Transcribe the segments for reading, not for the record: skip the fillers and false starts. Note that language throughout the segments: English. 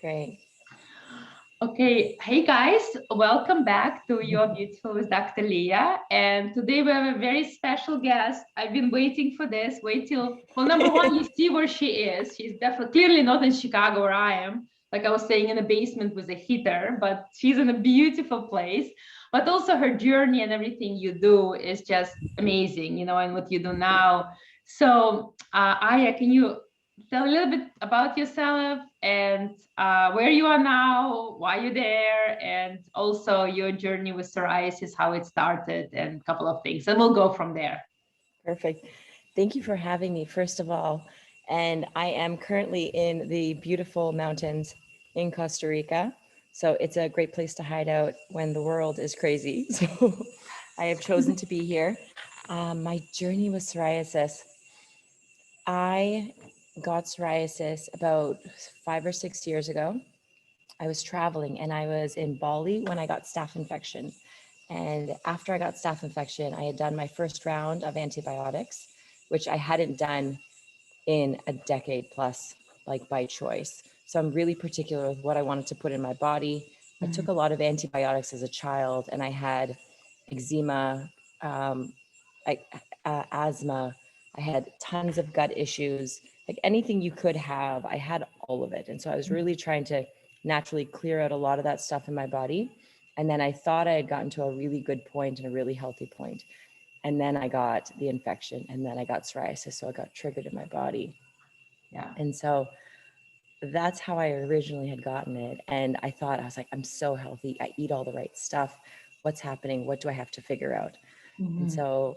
Great. Okay, hey guys, welcome back to Your Beautiful with Dr. Leah. And today we have a very special guest. I've been waiting for this. Wait till, well, number one, you see where she is. She's definitely clearly not in Chicago where I am. Like I was saying, in a basement with a heater, but she's in a beautiful place. But also her journey and everything you do is just amazing, and what you do now. So, Aya, can you tell a little bit about yourself and where you are now, why you're there, and also your journey with psoriasis, how it started, and a couple of things. And we'll go from there. Perfect. Thank you for having me, first of all. And I am currently in the beautiful mountains in Costa Rica. So it's a great place to hide out when the world is crazy. So I have chosen to be here. My journey with psoriasis. I got psoriasis about 5 or 6 years ago. I was traveling and I was in Bali when I got staph infection. And after I got staph infection, I had done my first round of antibiotics, which I hadn't done in a decade plus, like by choice. So I'm really particular with what I wanted to put in my body. I took a lot of antibiotics as a child, and I had eczema, asthma. I had tons of gut issues, like anything you could have. I had all of it. And so I was really trying to naturally clear out a lot of that stuff in my body. And then I thought I had gotten to a really good point and a really healthy point. And then I got the infection, and then I got psoriasis. So it got triggered in my body. Yeah. And so that's how I originally had gotten it. And I thought, I was like, I'm so healthy. I eat all the right stuff. What's happening? What do I have to figure out? And so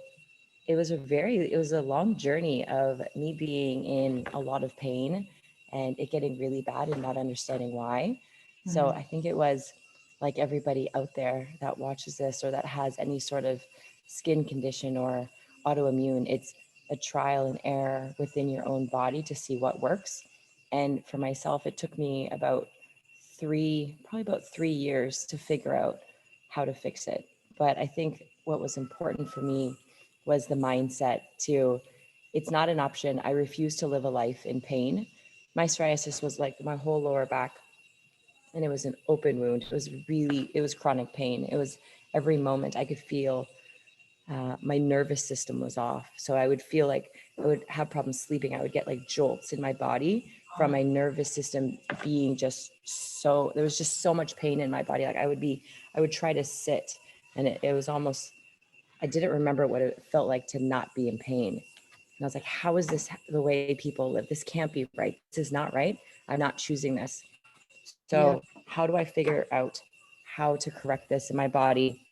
it was a long journey of me being in a lot of pain and it getting really bad and not understanding why. So I think it was like everybody out there that watches this or that has any sort of skin condition or autoimmune, it's a trial and error within your own body to see what works. And for myself, it took me probably about 3 years to figure out how to fix it. But I think what was important for me was the mindset to, it's not an option. I refuse to live a life in pain. My psoriasis was like my whole lower back, and it was an open wound. It was chronic pain. It was every moment I could feel my nervous system was off. So I would feel like I would have problems sleeping. I would get like jolts in my body from my nervous system being there was just so much pain in my body. Like I would try to sit, and it was almost, I didn't remember what it felt like to not be in pain. And I was like, how is this the way people live? This can't be right. This is not right. I'm not choosing this. So how do I figure out how to correct this in my body?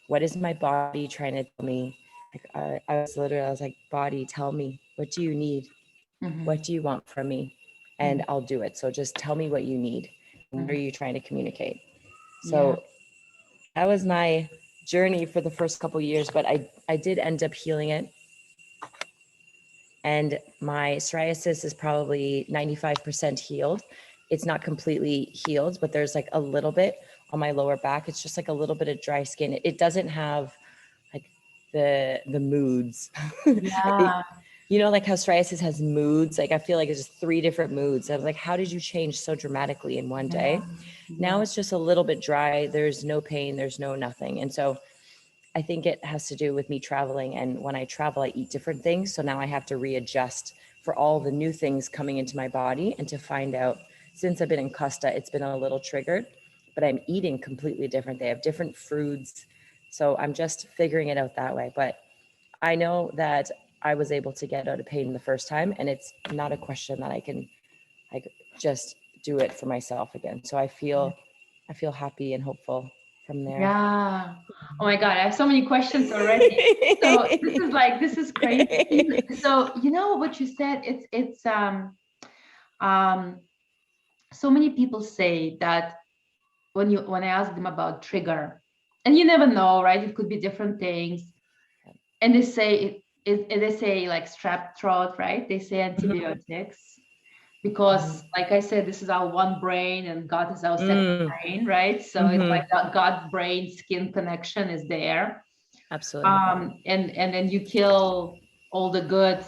What is my body trying to tell me? Like I was like, body, tell me, what do you need? What do you want from me? And I'll do it. So just tell me what you need. What are you trying to communicate? So that was my journey for the first couple of years, but I did end up healing it. And my psoriasis is probably 95% healed. It's not completely healed, but there's like a little bit on my lower back. It's just like a little bit of dry skin. It doesn't have like the moods. Yeah. Like how psoriasis has moods. Like I feel like it's just 3 different moods. I was like, how did you change so dramatically in one day? Now it's just a little bit dry. There's no pain. There's no nothing. And so I think it has to do with me traveling. And when I travel, I eat different things. So now I have to readjust for all the new things coming into my body and to find out, since I've been in Costa, it's been a little triggered, but I'm eating completely different. They have different fruits. So I'm just figuring it out that way. But I know that I was able to get out of pain the first time, and it's not a question that I can like just do it for myself again. So I feel happy and hopeful from there. Yeah. Oh my God, I have so many questions already. So this is crazy. So what you said, it's so many people say that when I ask them about trigger, and you never know, right? It could be different things. And they say they say like strep throat, right? They say antibiotics. Because like I said, this is our one brain and gut is our second brain, right? So it's like that gut brain skin connection is there. Absolutely. And then you kill all the good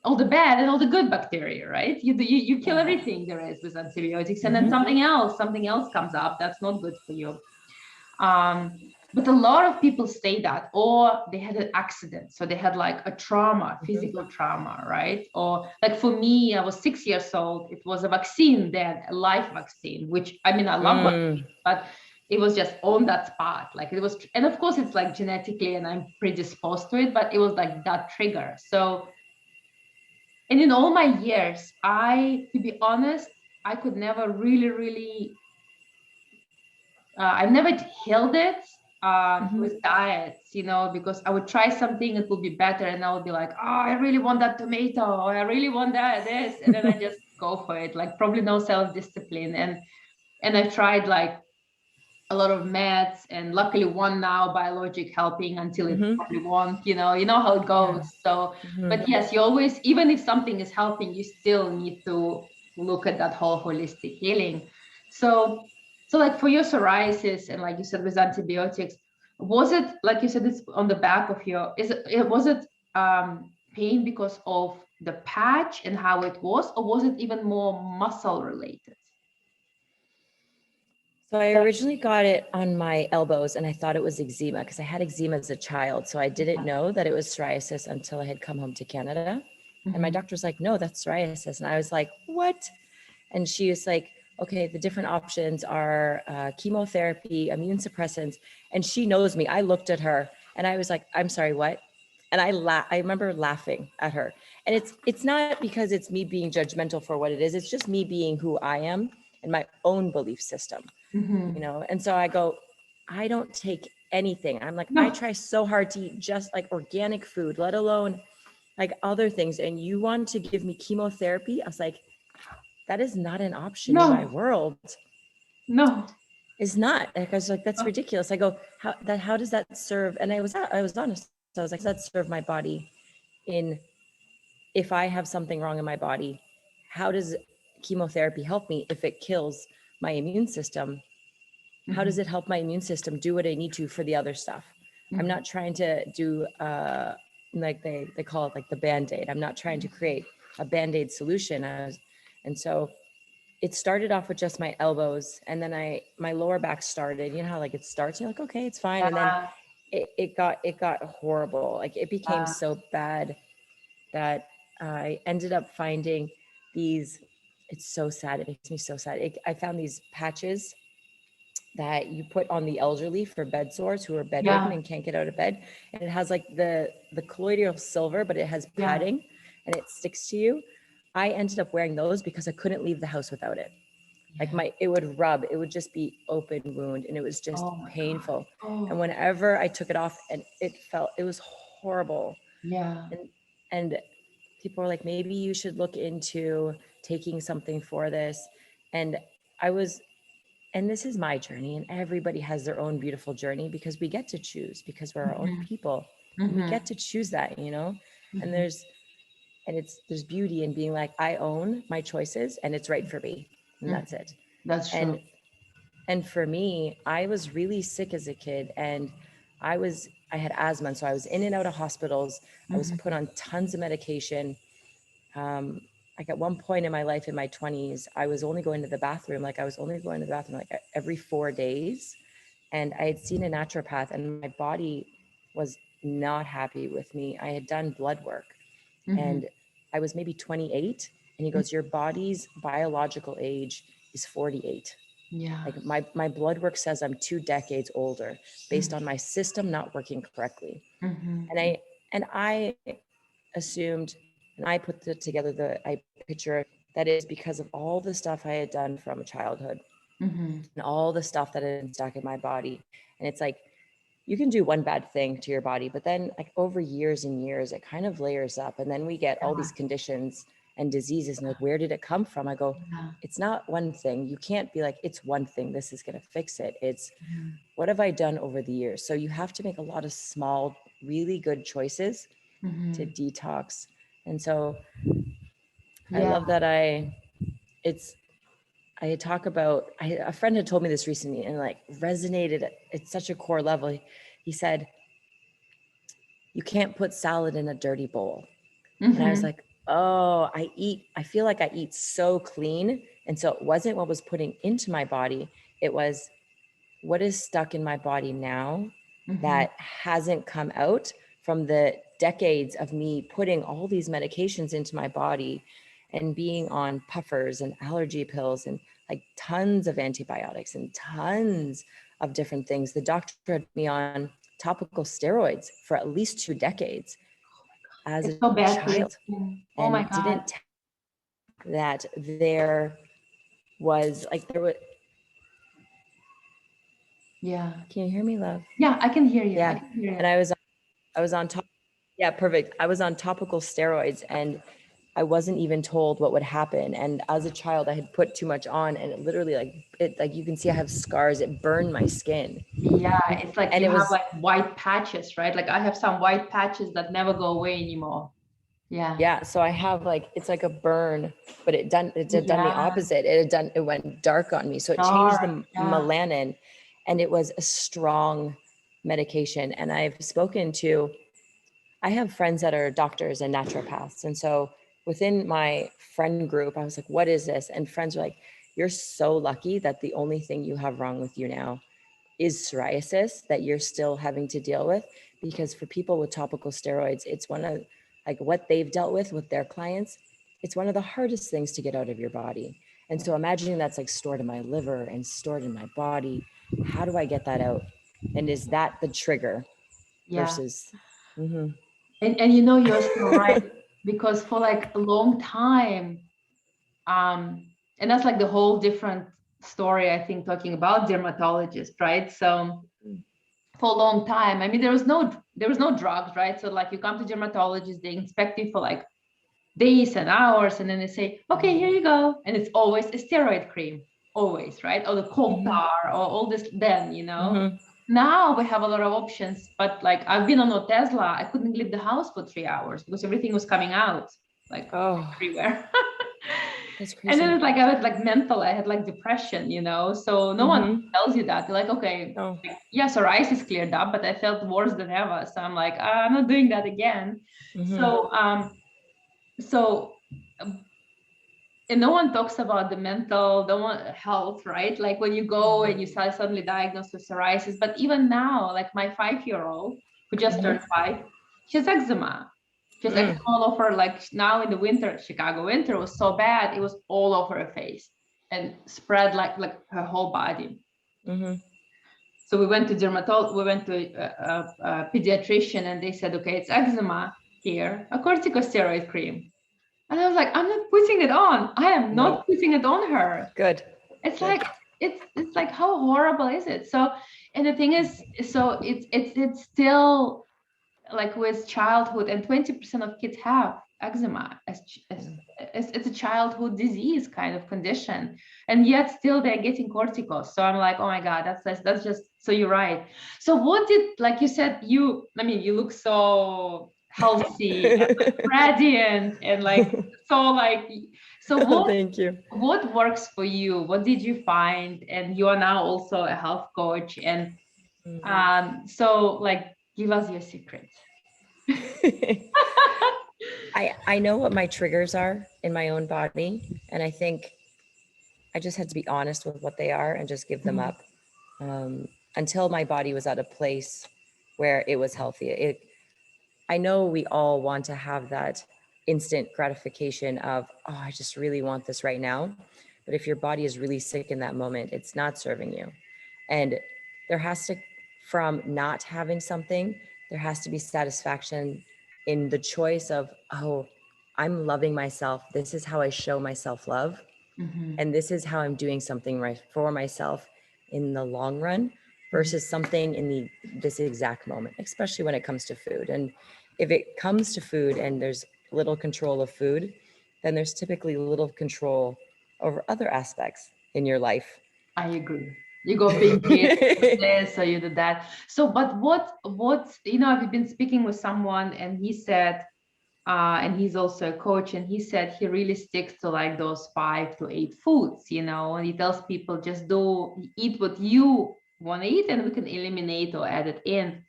all the bad and all the good bacteria, right? You kill everything there is with antibiotics, and then something else comes up that's not good for you. But a lot of people say that, or they had an accident, so they had like a trauma, physical trauma, right? Or like for me, I was 6 years old. It was a vaccine then, a live vaccine, which I mean I love vaccines, but it was just on that spot. Like it was, and of course it's like genetically, and I'm predisposed to it, but it was like that trigger. So, and in all my years, to be honest, I could never really I never healed it with diets, because I would try something, it would be better, and I would be like, oh, I really want that tomato, or I really want this, and then I just go for it, like probably no self-discipline. And I've tried like a lot of meds, and luckily one now biologic helping until it probably won't, you know how it goes. So, but yes, you always, even if something is helping, you still need to look at that whole holistic healing. So like for your psoriasis, and like you said with antibiotics, was it, like you said, it's on the back of your, was it pain because of the patch and how it was, or was it even more muscle related? So I originally got it on my elbows, and I thought it was eczema because I had eczema as a child. So I didn't know that it was psoriasis until I had come home to Canada. And my doctor was like, no, that's psoriasis. And I was like, what? And she was like, okay, the different options are chemotherapy, immune suppressants. And she knows me. I looked at her and I was like, I'm sorry, what? And I remember laughing at her. And it's not because it's me being judgmental for what it is. It's just me being who I am and my own belief system, And so I go, I don't take anything. I'm like, I try so hard to eat just like organic food, let alone like other things. And you want to give me chemotherapy? I was like, that is not an option in my world. No. It's not. Like, I was like, that's ridiculous. I go, how does that serve? And I was honest. So I was like, does that serve my body if I have something wrong in my body? How does chemotherapy help me if it kills my immune system? How does it help my immune system do what I need to for the other stuff? I'm not trying to do like they call it like the Band-Aid. I'm not trying to create a Band-Aid solution. And so it started off with just my elbows, and then my lower back started. You know how like it starts, you're like, okay, it's fine. And then it got horrible. Like it became so bad that I ended up finding these. It's so sad. It makes me so sad. I found these patches that you put on the elderly for bed sores who are bedridden and can't get out of bed. And it has like the colloidal silver, but it has padding and it sticks to you. I ended up wearing those because I couldn't leave the house without it. Like it would rub, it would just be open wound, and it was just painful. And whenever I took it off, and it was horrible. And people were like, maybe you should look into taking something for this. And and this is my journey, and everybody has their own beautiful journey because we get to choose, because we're our own people. And we get to choose that, and there's beauty in being like, I own my choices and it's right for me. And that's it. That's true. And for me, I was really sick as a kid, and I had asthma. And so I was in and out of hospitals. I was put on tons of medication. Like at one point in my life, in my 20s, I was only going to the bathroom. Like I was only going to the bathroom like every 4 days. And I had seen a naturopath, and my body was not happy with me. I had done blood work, and I was maybe 28. And he goes, your body's biological age is 48. Like my blood work says I'm 2 decades older based on my system not working correctly. And I assumed, and I put together I picture that is because of all the stuff I had done from childhood and all the stuff that had been stuck in my body. And it's like, you can do one bad thing to your body, but then like over years and years, it kind of layers up. And then we get all these conditions and diseases, and like, where did it come from? I go, it's not one thing. You can't be like, it's one thing, this is going to fix it. It's what have I done over the years? So you have to make a lot of small, really good choices to detox. And so I love that a friend had told me this recently, and like resonated at such a core level. He said, you can't put salad in a dirty bowl. And I was like, Oh, I feel like I eat so clean. And so it wasn't what was putting into my body. It was what is stuck in my body now Mm-hmm. that hasn't come out from the decades of me putting all these medications into my body and being on puffers and allergy pills and like tons of antibiotics and tons of different things. The doctor had me on topical steroids for at least 2 decades as It's a so bad for your child skin. Oh my and God. didn't that there was like there was. Yeah. Can you hear me, love? Yeah, I can hear you. I Yeah. can hear And you. I was on top. Yeah, perfect. I was on topical steroids and I wasn't even told what would happen. And as a child, I had put too much on and it literally like you can see I have scars. It burned my skin. Yeah, it's like And you it have was, like white patches, right? Like I have some white patches that never go away anymore. Yeah. yeah, so I have like it's like a burn, but it done the Yeah. opposite. It went dark on me. So it changed Dark. the Yeah. melanin and it was a strong medication. And I've spoken to I have friends that are doctors and naturopaths. And so within my friend group, I was like, what is this? And friends were like, you're so lucky that the only thing you have wrong with you now is psoriasis that you're still having to deal with. Because for people with topical steroids, it's one of like what they've dealt with their clients. It's one of the hardest things to get out of your body. And so imagining that's like stored in my liver and stored in my body. How do I get that out? And is that the trigger Yeah. versus, mm-hmm. And you know, you're so right, because for like a long time, and that's like the whole different story, I think, talking about dermatologists, right? So for a long time, I mean, there was no drugs, right? So like you come to dermatologists, they inspect you for like days and hours, and then they say, okay, here you go. And it's always a steroid cream, always, right? Or the coal Mm-hmm. tar or all this then, Mm-hmm. Now we have a lot of options, but like I've been on Otezla, I couldn't leave the house for 3 hours because everything was coming out like Oh, everywhere. that's And then crazy. it's like I was like mental, I had like depression, So no one Mm-hmm. tells you that. They're like, okay, Oh. like, yeah, psoriasis cleared up, but I felt worse than ever. So I'm like, I'm not doing that again. Mm-hmm. So and no one talks about the mental, the one health, right? Like when you go and you suddenly diagnosed with psoriasis. But even now, like my 5-year-old who just turned 5, she has eczema. She has eczema all over. Like now in the winter, Chicago winter was so bad, it was all over her face and spread like her whole body. Mm-hmm. So we went to a pediatrician, and they said, okay, it's eczema here, a corticosteroid cream. And I was like, I'm not putting it on. I am No. not putting it on her. Good. It's Good. like it's like, how horrible is it? So, and the thing is, so it's still like with childhood, and 20% of kids have eczema as it's a childhood disease kind of condition, and yet still they're getting corticos. So I'm like, oh my God, that's just, so you're right. So what did, like you said, I mean, you look so healthy and like radiant and like, so like, so Oh, thank you. what works for you? What did you find? And you are now also a health coach, and so like, give us your secrets. I know what my triggers are in my own body, and I think I just had to be honest with what they are and just give them Mhm. up until my body was at a place where it was healthy. I know we all want to have that instant gratification of, oh, I just really want this right now. But if your body is really sick in that moment, it's not serving you. And there has to, from not having something, there has to be satisfaction in the choice of, oh, I'm loving myself. This is how I show myself love. Mhm. And this is how I'm doing something right for myself in the long run Mhm. versus something in this exact moment, especially when it comes to food. And if it comes to food and there's little control of food, then there's typically little control over other aspects in your life. I agree. You go binge it, you do this, or you do that. So, but I've been speaking with someone, and he said, and he's also a coach, and he said he really sticks to like those 5 to 8 foods, and he tells people, just eat what you want to eat, and we can eliminate or add it in.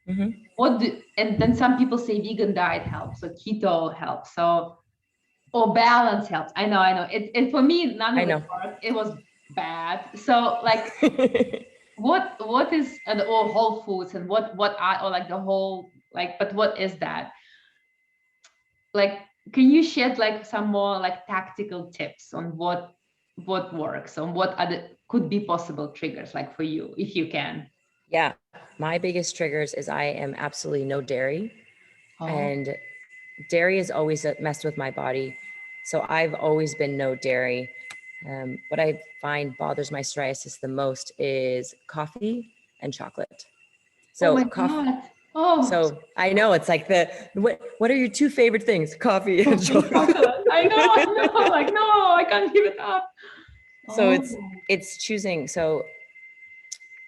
And then some people say vegan diet helps, or keto helps, or balance helps. I know. It for me, none I of it know. worked. It was bad. So like, what is, or whole foods, and what are, or like the whole, like, but what is that? Like, can you shed like some more like tactical tips on what works, on what other could be possible triggers, like for you, if you can? Yeah, my biggest triggers is I am absolutely no dairy, Oh, and dairy has always messed with my body. So I've always been no dairy. What I find bothers my psoriasis the most is coffee and chocolate. oh So my coffee. God. Oh, So I know it's like what are your two favorite things? Coffee and coffee and chocolate. chocolate. I know. Like, no, I can't give it up. So Oh, it's choosing. So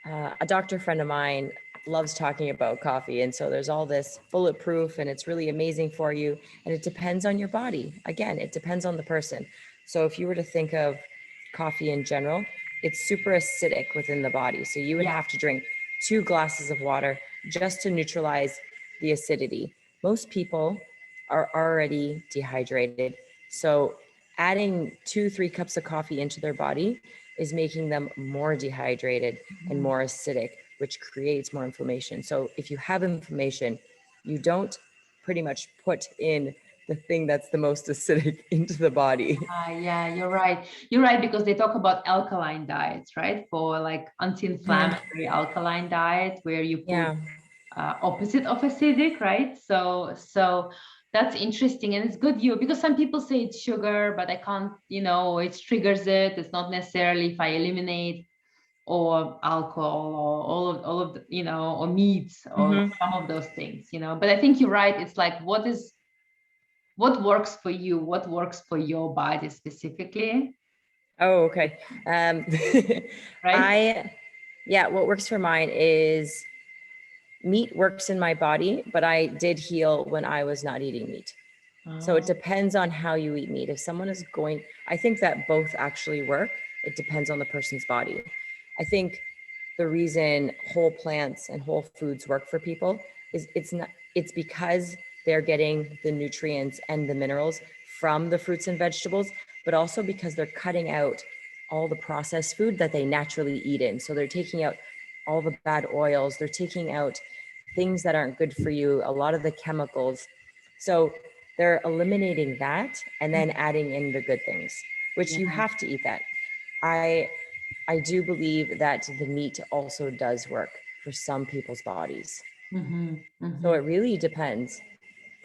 a doctor friend of mine loves talking about coffee. And so there's all this bulletproof and it's really amazing for you. And it depends on your body. Again, it depends on the person. So if you were to think of coffee in general, it's super acidic within the body. So you would yeah. have to drink 2 glasses of water just to neutralize the acidity. Most people are already dehydrated. So adding 2, 3 cups of coffee into their body is making them more dehydrated and more acidic, which creates more inflammation. So if you have inflammation, you don't pretty much put in the thing that's the most acidic into the body. Yeah, you're right. You're right, because they talk about alkaline diets, right? For like anti-inflammatory alkaline diet, where you put Yeah. opposite of acidic, right? So that's interesting, and it's good you, because some people say it's sugar, but I can't, it triggers it. It's not necessarily if I eliminate, or alcohol, or all of the, or meats, or some of those things. But I think you're right. It's like, what works for you, what works for your body specifically, Oh, okay. right? What works for mine is meat works in my body, but I did heal when I was not eating meat. So it Oh, depends on how you eat meat. If someone is going, I think that both actually work. It depends on the person's body. I think the reason whole plants and whole foods work for people is it's because they're getting the nutrients and the minerals from the fruits and vegetables, but also because they're cutting out all the processed food that they naturally eat in. So they're taking out all the bad oils, they're taking out things that aren't good for you, a lot of the chemicals. So they're eliminating that and then adding in the good things, which you yeah. have to eat that. I I do believe that the meat also does work for some people's bodies. Mm-hmm, So mm-hmm, it really depends.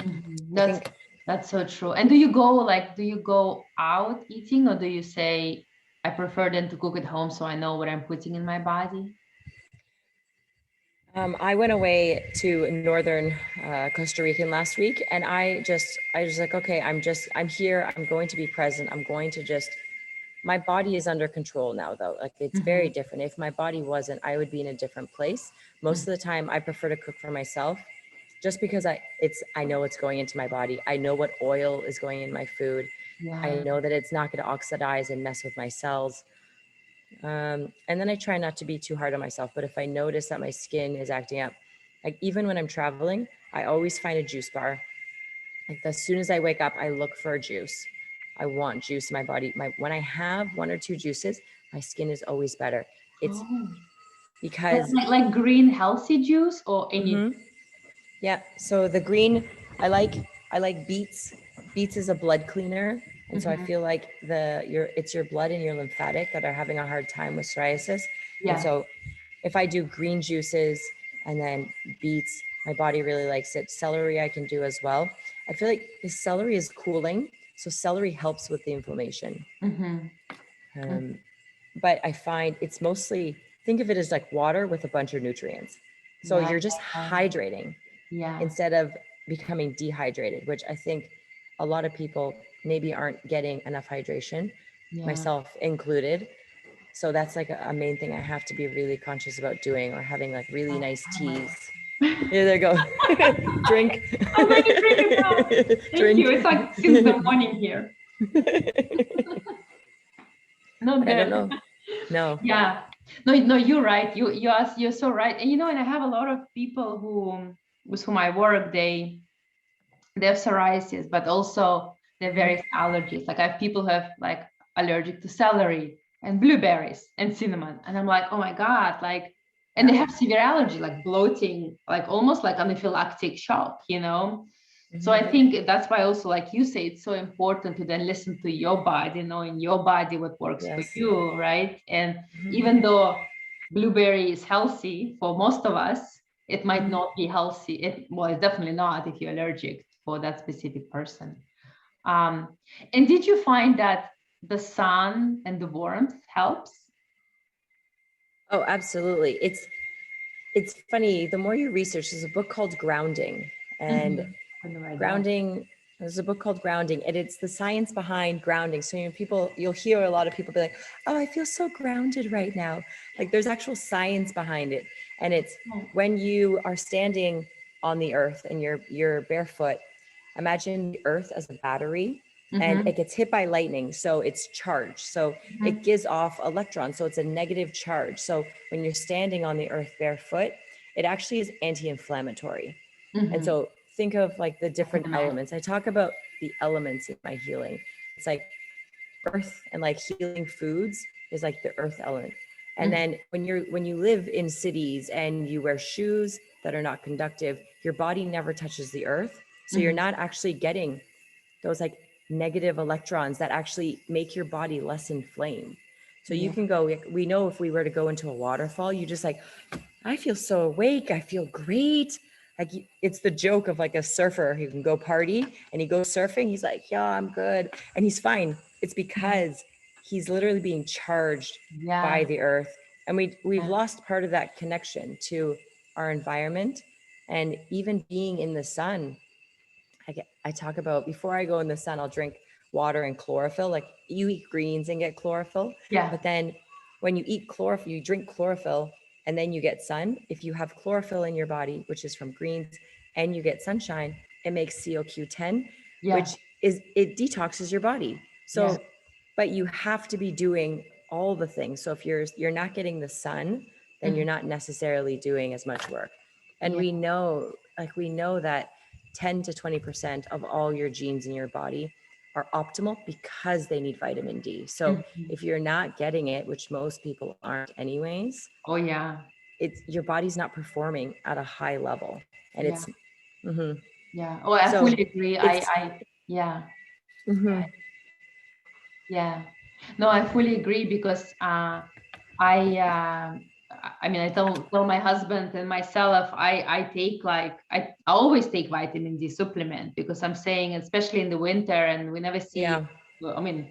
mm-hmm. I think That's so true. And do you go out eating, or do you say, I prefer them to cook at home so I know what I'm putting in my body? I went away to northern Costa Rican last week, and I was like, okay, I'm here. I'm going to be present. I'm going to just. My body is under control now, though. Like it's very Mm-hmm, different. If my body wasn't, I would be in a different place. Most of the time, I prefer to cook for myself, just because I know what's going into my body. I know what oil is going in my food. I yeah. know that it's not going to oxidize and mess with my cells. And then I try not to be too hard on myself. But if I notice that my skin is acting up, like even when I'm traveling, I always find a juice bar. Like as soon as I wake up, I look for a juice. I want juice in my body. When I have 1 or 2 juices, my skin is always better. It's Oh, but because like green healthy juice, or any? yeah. So the green, I like beets. Beets is a blood cleaner, and so I Mm-hmm. feel like it's your blood and your lymphatic that are having a hard time with psoriasis. And Yeah. so if I do green juices and then beets, my body really likes it. Celery I can do as well. I feel like the celery is cooling, so celery helps with the inflammation. Mm-hmm. Um, but I find it's mostly think of it as like water with a bunch of nutrients. So Yeah. you're just hydrating Yeah. instead of becoming dehydrated, which I think a lot of people maybe aren't getting enough hydration, Yeah. myself included. So that's like a main thing I have to be really conscious about doing, or having like really Oh, nice oh my teas. God. Here they go. Drink. I'm ready to drink it now. Thank you. Drink. It's like since the morning here. Not But I don't bad. know. No. Yeah. No, you're right. You're so right. And and I have a lot of people with whom I work, they have psoriasis, but also they have various allergies. Like I have people who have like allergic to celery and blueberries and cinnamon. And I'm like, oh my God, like, and they have severe allergy, like bloating, like almost like anaphylactic shock, So I think that's why also, like you say, it's so important to then listen to your body, know in your body what works for Yes. you, right? And even though blueberry is healthy for most of us, it might not be healthy. It's definitely not if you're allergic for that specific person. And did you find that the sun and the warmth helps? Oh, absolutely. It's funny. The more you research, there's a book called Grounding, and I'm gonna write that. grounding. There's a book called Grounding, and it's the science behind grounding. So you'll hear a lot of people be like, "Oh, I feel so grounded right now." Like there's actual science behind it, and it's when you are standing on the earth and you're barefoot. Imagine the earth as a battery, and it gets hit by lightning, so it's charged. So it gives off electrons, so it's a negative charge. So when you're standing on the earth barefoot, it actually is anti-inflammatory. And so think of like the different elements. I talk about the elements in my healing. It's like earth, and like healing foods is like the earth element. And then when you live in cities and you wear shoes that are not conductive, your body never touches the earth. So you're not actually getting those like negative electrons that actually make your body less inflamed. So you can go, we know if we were to go into a waterfall, you just like, I feel so awake. I feel great. Like it's the joke of like a surfer who can go party and he goes surfing. He's like, yeah, I'm good. And he's fine. It's because he's literally being charged by the earth. And we've lost part of that connection to our environment. And even being in the sun, I talk about before I go in the sun, I'll drink water and chlorophyll. Like you eat greens and get chlorophyll. But then when you eat chlorophyll, you drink chlorophyll and then you get sun. If you have chlorophyll in your body, which is from greens, and you get sunshine, it makes CoQ10, which is, it detoxes your body. So, but you have to be doing all the things. So if you're not getting the sun, then you're not necessarily doing as much work. And we know that 10 to 20% of all your genes in your body are optimal because they need vitamin D. So if you're not getting it, which most people aren't anyways, it's your body's not performing at a high level. And it's Oh, I so fully agree. it's Yeah. Yeah. No, I fully agree because I mean, I tell my husband and myself, I take I always take vitamin D supplement because I'm saying, especially in the winter, and we never see, I mean,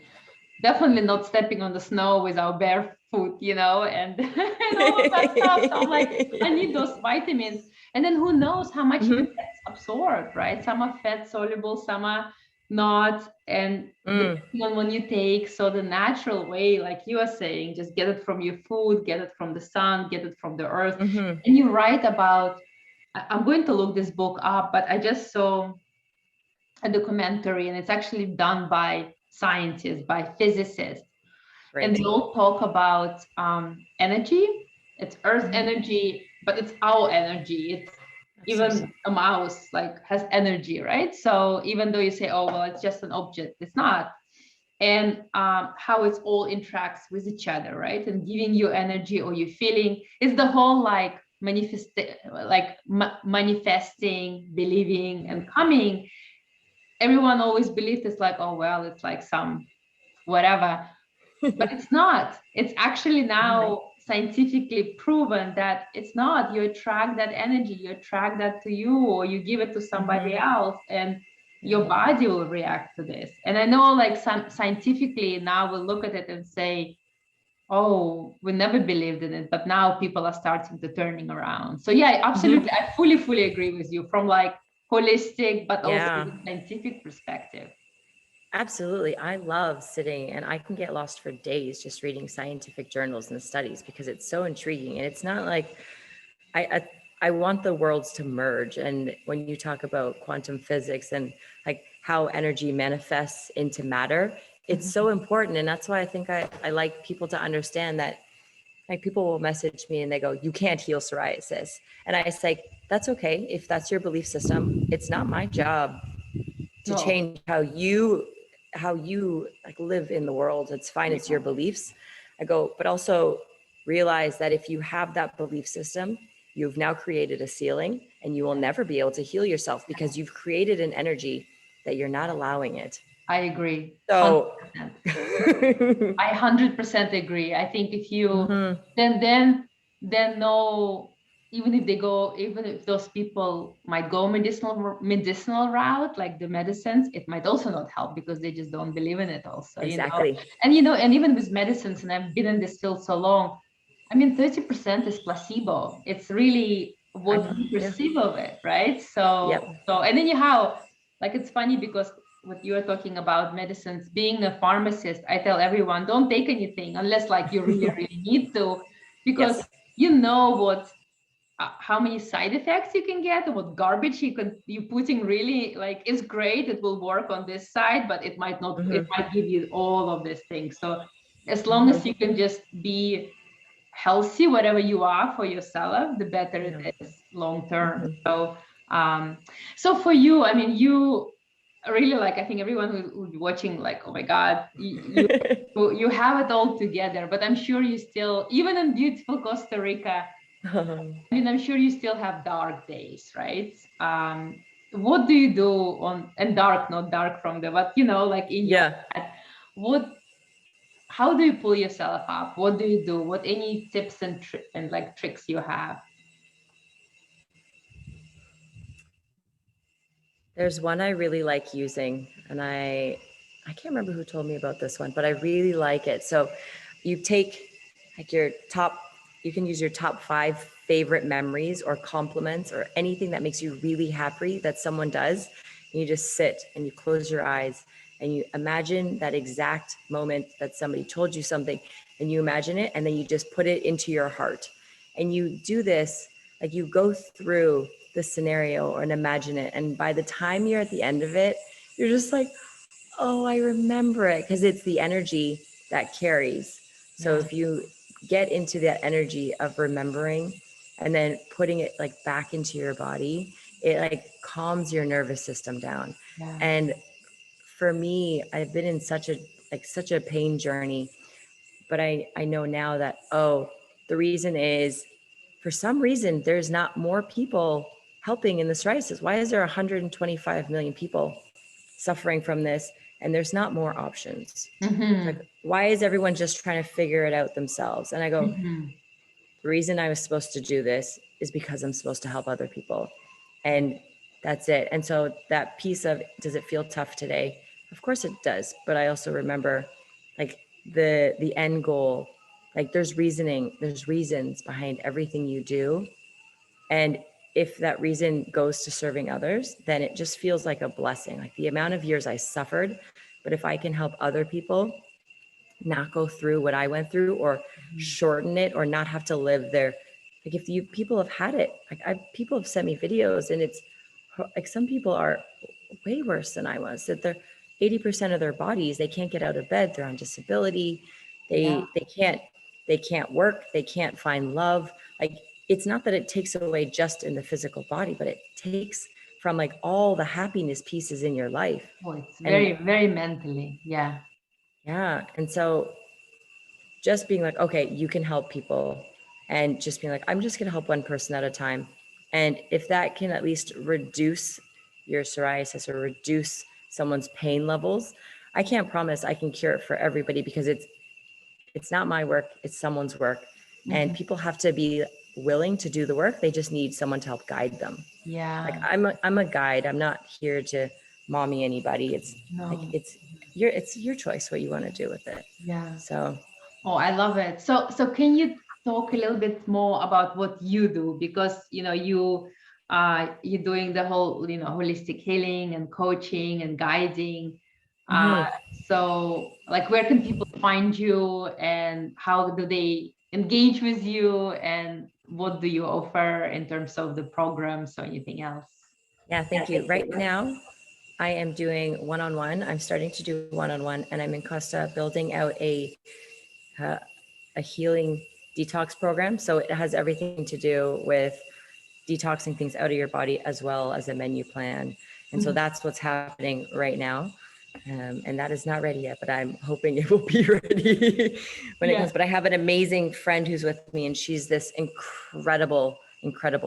definitely not stepping on the snow with our bare foot, and, and all of that stuff. So I'm like, I need those vitamins. And then who knows how much even gets absorbed, right? Some are fat soluble, some are not. And depending on when you take, so the natural way, like you are saying, just get it from your food, get it from the sun, get it from the earth. And you write about, I'm going to look this book up, but I just saw a documentary, and it's actually done by scientists, by physicists. Right. And they all talk about energy. It's earth energy, but it's our energy. It's even a mouse like has energy, right? So even though you say, oh, well, it's just an object, it's not. And how it all interacts with each other, right? And giving you energy, or you feeling, it's the whole like manifesting, believing, and coming. Everyone always believed it's like, oh, well, it's like some whatever, but it's not. It's actually now scientifically proven that it's not. You attract that energy, you attract that to you, or you give it to somebody else, and your body will react to this. And I know, like, some scientifically now we'll look at it and say, oh, we never believed in it, but now people are starting to turning around. So yeah, absolutely, I fully agree with you from like holistic, but also scientific perspective. Absolutely. I love sitting, and I can get lost for days just reading scientific journals and studies because it's so intriguing. And it's not like I want the worlds to merge. And when you talk about quantum physics and like how energy manifests into matter, it's so important. And that's why I think I like people to understand that Like people will message me and they go, you can't heal psoriasis. And I say, that's okay. If that's your belief system, it's not my job to No. change how you like live in the world. It's fine. It's your beliefs. I go, but also realize that if you have that belief system, you've now created a ceiling and you will never be able to heal yourself because you've created an energy that you're not allowing it. I agree. So 100%. I 100% agree. I think if you then know, even if those people might go medicinal route, like the medicines, it might also not help because they just don't believe in it also, exactly. And and even with medicines, and I've been in this field so long, I mean, 30% is placebo. It's really what we perceive of it, right? Yep. And then like, it's funny because what you are talking about medicines, being a pharmacist, I tell everyone, don't take anything unless like you really, really need to, because Yes. you know how many side effects you can get, and what garbage you putting really like is great. It will work on this side, but it might not, it might give you all of these things. So as long as you can just be healthy, whatever you are for yourself, the better it is long term. So for you, I mean, you really, like, I think everyone who'll be watching, like, oh my God, you have it all together. But I'm sure you still, even in beautiful Costa Rica, I mean, I'm sure you still have dark days, right? What do you do and dark, not dark from but like in your head, how do you pull yourself up? What do you do? What any tips and like tricks you have? There's one I really like using, and I can't remember who told me about this one, but I really like it. So you take like you can use your top 5 favorite memories or compliments or anything that makes you really happy that someone does. And you just sit and you close your eyes and you imagine that exact moment that somebody told you something, and you imagine it, and then you just put it into your heart. And you do this, like you go through the scenario and imagine it. And by the time you're at the end of it, you're just like, oh, I remember it, because it's the energy that carries. So if you get into that energy of remembering and then putting it like back into your body, it like calms your nervous system down. And for me, I've been in such a pain journey, but I know now that, oh, the reason is, for some reason, there's not more people helping in the psoriasis. Why is there 125 million people suffering from this and there's not more options? Like, why is everyone just trying to figure it out themselves? And I go, the reason I was supposed to do this is because I'm supposed to help other people. And that's it. And so that piece of, does it feel tough today? Of course it does. But I also remember, like, the end goal, like there's reasons behind everything you do. And if that reason goes to serving others, then it just feels like a blessing. Like the amount of years I suffered, but if I can help other people not go through what I went through, or shorten it, or not have to live there. Like if people have had it, like people have sent me videos, and it's like some people are way worse than I was, that they're 80% of their bodies, they can't get out of bed. They're on disability. They can't work. They can't find love. Like, it's not that it takes away just in the physical body, but it takes from like all the happiness pieces in your life. Oh, it's very, very mentally. Yeah. Yeah. And so just being like, okay, you can help people, and just being like, I'm just going to help one person at a time. And if that can at least reduce your psoriasis or reduce someone's pain levels, I can't promise I can cure it for everybody, because it's not my work, it's someone's work. And people have to be willing to do the work. They just need someone to help guide them. Yeah. Like I'm a guide. I'm not here to mommy anybody. It's like, it's your choice what you want to do with it. Yeah. So. Oh, I love it. So can you talk a little bit more about what you do? Because you're doing the whole holistic healing and coaching and guiding. So like, where can people find you, and how do they engage with you, and what do you offer in terms of the programs or anything else? Yeah, thank you. Right now, I am doing one-on-one. I'm starting to do one-on-one, and I'm in Costa building out a healing detox program. So it has everything to do with detoxing things out of your body as well as a menu plan. And so that's what's happening right now. And that is not ready yet, but I'm hoping it will be ready when it comes. But I have an amazing friend who's with me, and she's this incredible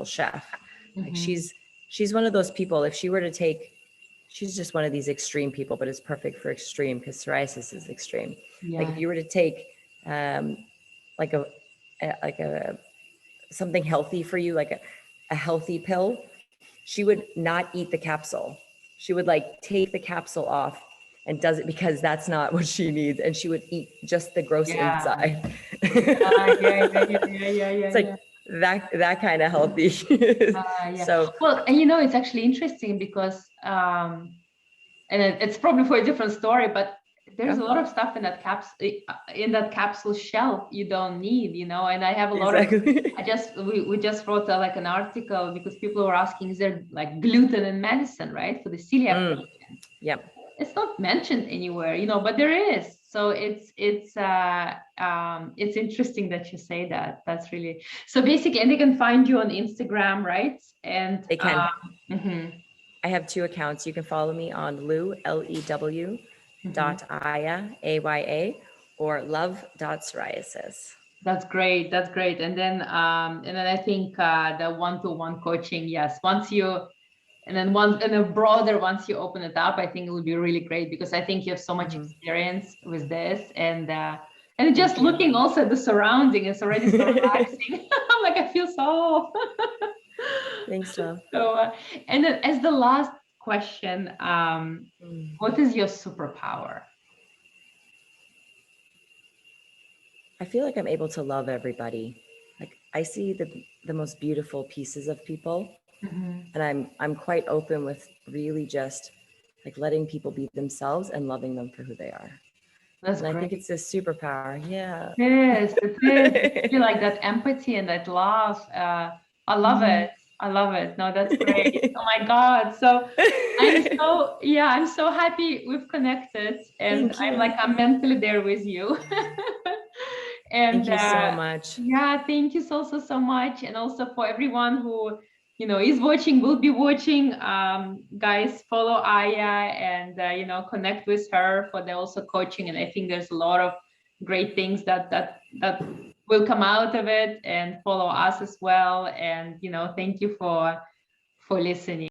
chef. Like she's one of those people, if she were to take, she's just one of these extreme people, but it's perfect for extreme because psoriasis is extreme. Like if you were to take like a something healthy for you, like a healthy pill, she would not eat the capsule. She would like take the capsule off and does it because that's not what she needs. And she would eat just the gross inside. It's like that kind of healthy. So, well, and it's actually interesting because, and it's probably for a different story, but there's a lot of stuff in that capsule shelf you don't need, and I have a lot of, we just wrote like an article because people were asking, is there like gluten in medicine, right? For the celiac patient. Yep. It's not mentioned anywhere, but there is. So it's interesting that you say that. That's really, so basically, and they can find you on Instagram, right? And they can. I have 2 accounts. You can follow me on Lew, LEW, .Aya, AYA, or love.psoriasis. That's great. That's great. And then I think the one-to-one coaching, yes. Once you open it up, I think it will be really great because I think you have so much experience with this, and just looking also at the surrounding, it's already so relaxing. I'm like, I feel so. Thanks, love. So, and then as the last question, what is your superpower? I feel like I'm able to love everybody. Like I see the most beautiful pieces of people, and I'm quite open with really just like letting people be themselves and loving them for who they are. That's and great. I think it's a superpower. Yeah. Yes, it is. I feel like that empathy and that love. I love it. I love it. No, that's great. Oh my God. So I'm so happy we've connected, and I'm mentally there with you. And thank you so much. Yeah, thank you so much. And also for everyone who, is watching, will be watching, guys, follow Aya and, connect with her for the also coaching. And I think there's a lot of great things that will come out of it, and follow us as well. And, thank you for listening.